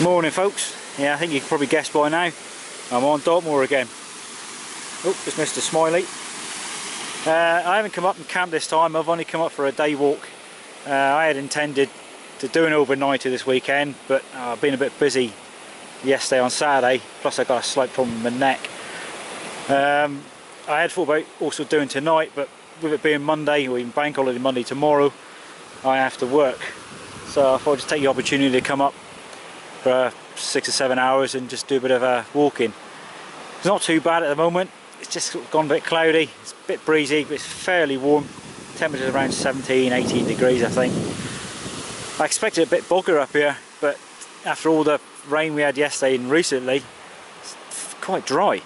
Morning folks. Yeah, I think you can probably guess by now I'm on Dartmoor again. Oh, it's Mr. Smiley. I haven't come up and camped this time. I've only come up for a day walk. I had intended to do an overnighter this weekend, but I've been a bit busy yesterday on Saturday, plus I got a slight problem with my neck. I had thought about also doing tonight, but with it being Monday, or even bank holiday Monday tomorrow, I have to work. So I thought I'd just take the opportunity to come up for 6 or 7 hours and just do a bit of walking. It's not too bad at the moment. It's just gone a bit cloudy, it's a bit breezy, but it's fairly warm. Temperature's around 17, 18 degrees I think. I expected a bit bugger up here, but after all the rain we had yesterday and recently, it's quite dry.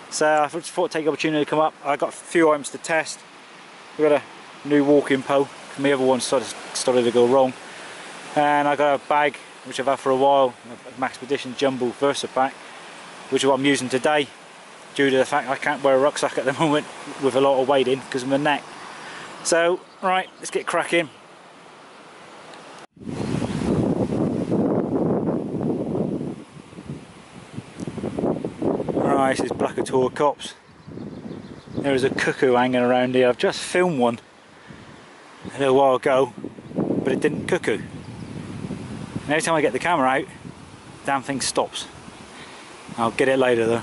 So I just thought I'd take the opportunity to come up. I got a few items to test. We got a new walking pole, my other one started to go wrong. And I got a bag which I've had for a while, a Maxpedition Jumbo Versa Pack, which is what I'm using today, due to the fact I can't wear a rucksack at the moment with a lot of weight in because of my neck. So, right, let's get cracking. Right, this is Blackatour Copse. There is a cuckoo hanging around here. I've just filmed one a little while ago, but it didn't cuckoo. And every time I get the camera out, the damn thing stops. I'll get it later though.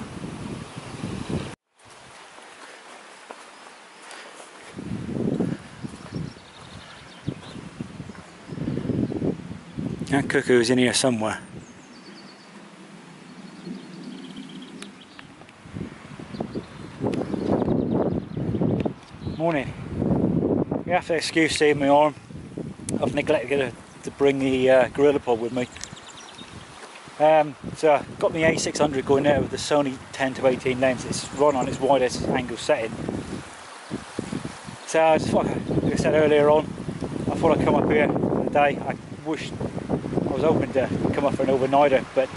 That cuckoo is in here somewhere. Morning. You have to excuse seeing my arm. I've neglected to bring the gorilla pod with me. So I've got my A600 going there with the Sony 10-18 lens. It's right on its widest angle setting. So I just thought, like I said earlier on, I thought I'd come up here for the day. I was hoping to come up for an overnighter, but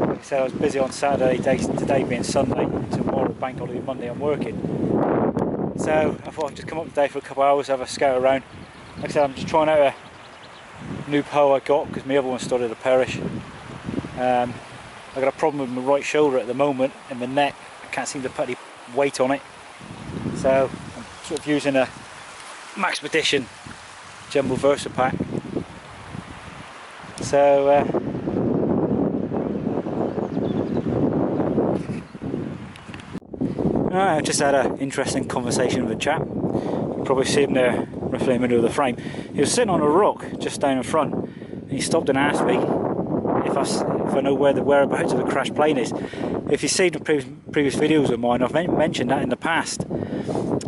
like I said, I was busy on Saturday, today being Sunday, tomorrow bank holiday Monday I'm working. So I thought I'd just come up today for a couple of hours, have a scout around. Like I said, I'm just trying out a new pole I got because my other one started to perish. I've got a problem with my right shoulder at the moment and my neck. I can't seem to put any weight on it. So I'm sort of using a Maxpedition Jumbo Versa Pack. So I just had an interesting conversation with a chap. You can probably see him there roughly in the middle of the frame. He was sitting on a rock just down in front and he stopped and asked me if I know where the whereabouts of the crashed plane is. If you've seen the previous videos of mine, I've mentioned that in the past.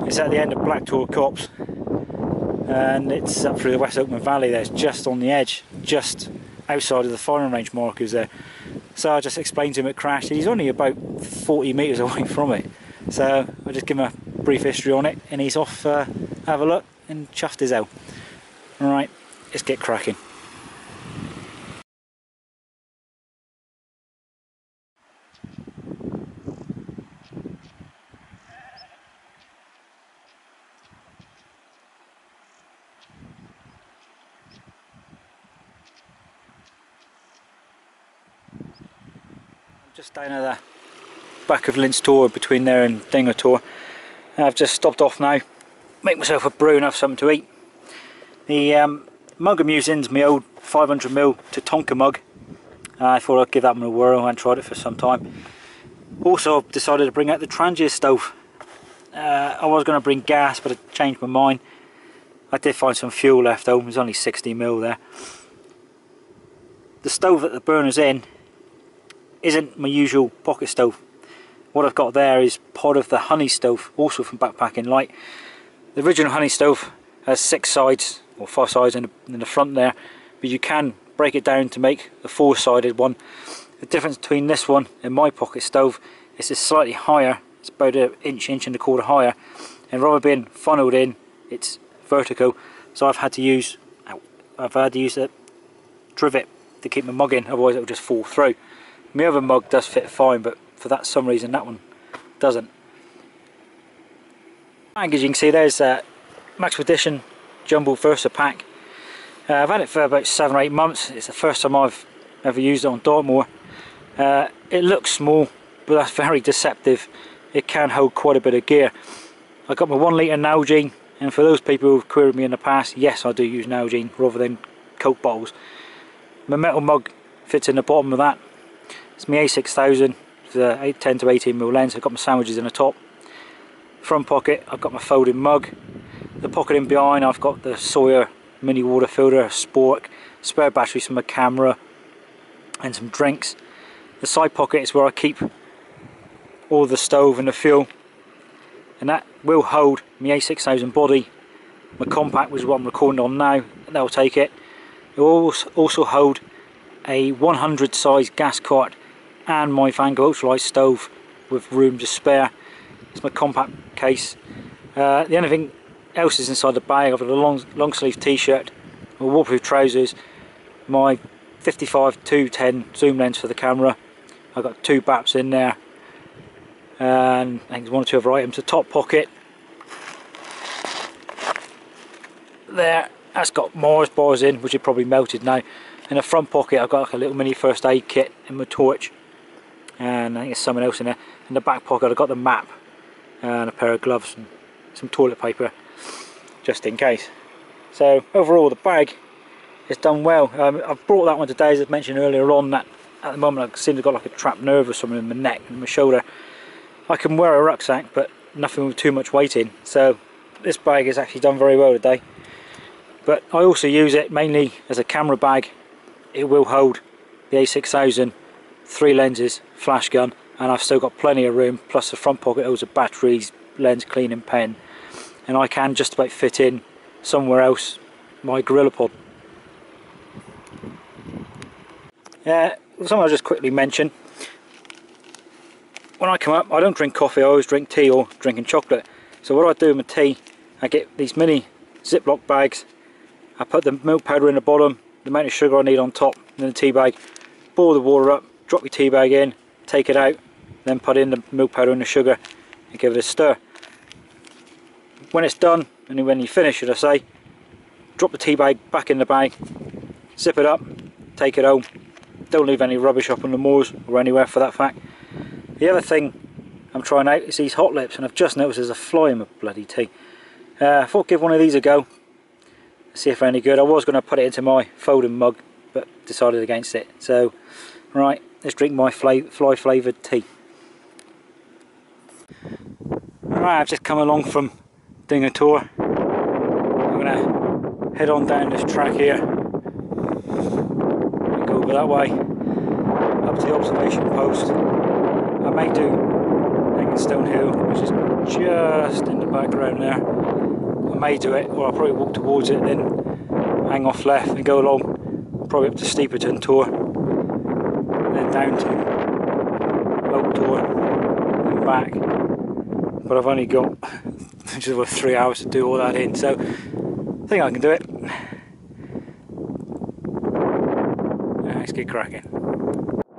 It's at the end of Blackatour Copse and it's up through the West Oakman Valley there. It's just on the edge, just outside of the firing range markers there. So I just explained to him it crashed. He's only about 40 metres away from it. So I just give him a brief history on it and he's off have a look and chuffed his hell. Alright, let's get cracking. Just down at the back of Linz Tor, between there and Dinger Tor. I've just stopped off now, make myself a brew and have something to eat. The mug I'm using is my old 500ml Tatonka mug. I thought I'd give that one a whirl. I hadn't tried it for some time. Also I've decided to bring out the Trangia stove. I was going to bring gas, but I changed my mind. I did find some fuel left home. There's only 60ml there. The stove that the burner's in isn't my usual pocket stove. What I've got there is part of the honey stove, also from Backpacking Light. The original honey stove has 6 sides, or 5 sides in the front there, but you can break it down to make a 4-sided one. The difference between this one and my pocket stove is it's slightly higher. It's about an inch and a quarter higher, and rather than being funneled in, it's vertical. So I've had to use a trivet to keep my mug in, otherwise it will just fall through. My other mug does fit fine, but for some reason that one doesn't. As you can see, there's a Maxpedition Jumbo Versa Pack. I've had it for about 7 or 8 months. It's the first time I've ever used it on Dartmoor. It looks small, but that's very deceptive. It can hold quite a bit of gear. I got my 1 litre Nalgene, and for those people who've queried me in the past, yes, I do use Nalgene rather than Coke bottles. My metal mug fits in the bottom of that. It's my A6000 with a 10 to 18mm lens. I've got my sandwiches in the top. Front pocket, I've got my folding mug. The pocket in behind, I've got the Sawyer mini water filter, a spork, spare batteries for my camera, and some drinks. The side pocket is where I keep all the stove and the fuel, and that will hold my A6000 body, my compact, which is what I'm recording on now. That'll take it. It will also hold a 100 size gas cart and my Vango ultralight stove with room to spare. It's my compact case. The only thing else is inside the bag. I've got a long sleeve t-shirt, my waterproof trousers, my 55-210 zoom lens for the camera. I've got 2 baps in there, and I think there's 1 or 2 other items. The top pocket there, that's got Mars bars in, which are probably melted now. In the front pocket I've got like a little mini first aid kit and my torch, and I think there's something else in there. In the back pocket I've got the map and a pair of gloves and some toilet paper just in case. So overall the bag is done well. I've brought that one today, as I mentioned earlier on, that at the moment I seem to have got like a trapped nerve or something in my neck and my shoulder. I can wear a rucksack but nothing with too much weight in, so this bag is actually done very well today. But I also use it mainly as a camera bag. It will hold the A6000, 3 lenses, flash gun, and I've still got plenty of room, plus the front pocket holds the batteries, lens cleaning pen, and I can just about fit in somewhere else my GorillaPod. Something I'll just quickly mention. When I come up, I don't drink coffee, I always drink tea or drinking chocolate. So what I do with my tea, I get these mini Ziploc bags, I put the milk powder in the bottom, the amount of sugar I need on top, and then the tea bag, boil the water up, drop your tea bag in, take it out, then put in the milk powder and the sugar and give it a stir. When it's done, and when you finish, should I say, drop the tea bag back in the bag, zip it up, take it home. Don't leave any rubbish up on the moors or anywhere for that fact. The other thing I'm trying out is these hot lips, and I've just noticed there's a fly in my bloody tea. I thought I'd give one of these a go, see if they're any good. I was going to put it into my folding mug, but decided against it. So, right, let's drink my fly flavoured tea. Right, I've just come along from doing a tour. I'm going to head on down this track here and go over that way up to the observation post. I may do Stone Hill, which is just in the background there. I may do it, or I'll probably walk towards it, then hang off left and go along, probably up to Steeperton Tor, then down to Oak Tor and back. But I've only got just about 3 hours to do all that in, so I think I can do it. Let's get cracking.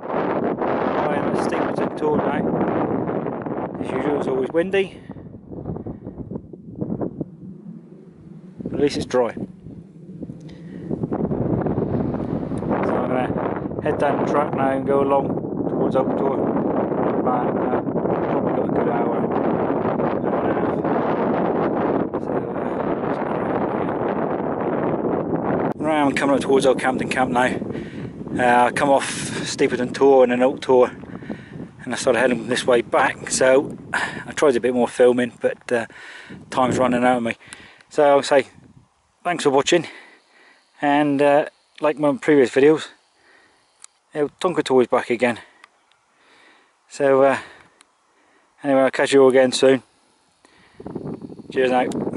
I'm at Steeperton Tor now. As usual, it's always windy. But at least it's dry. So I'm going to head down the track now and go along towards Oak Tor and back. Probably got a good hour. Right, I'm coming up towards Old Campden Camp now. I come off Steeperton Tor and then Oak Tor, and I started heading this way back, so I tried a bit more filming, but time's running out of me. So I'll say thanks for watching, and like my previous videos, Tonka Toy's back again. So anyway, I'll catch you all again soon. Cheers now.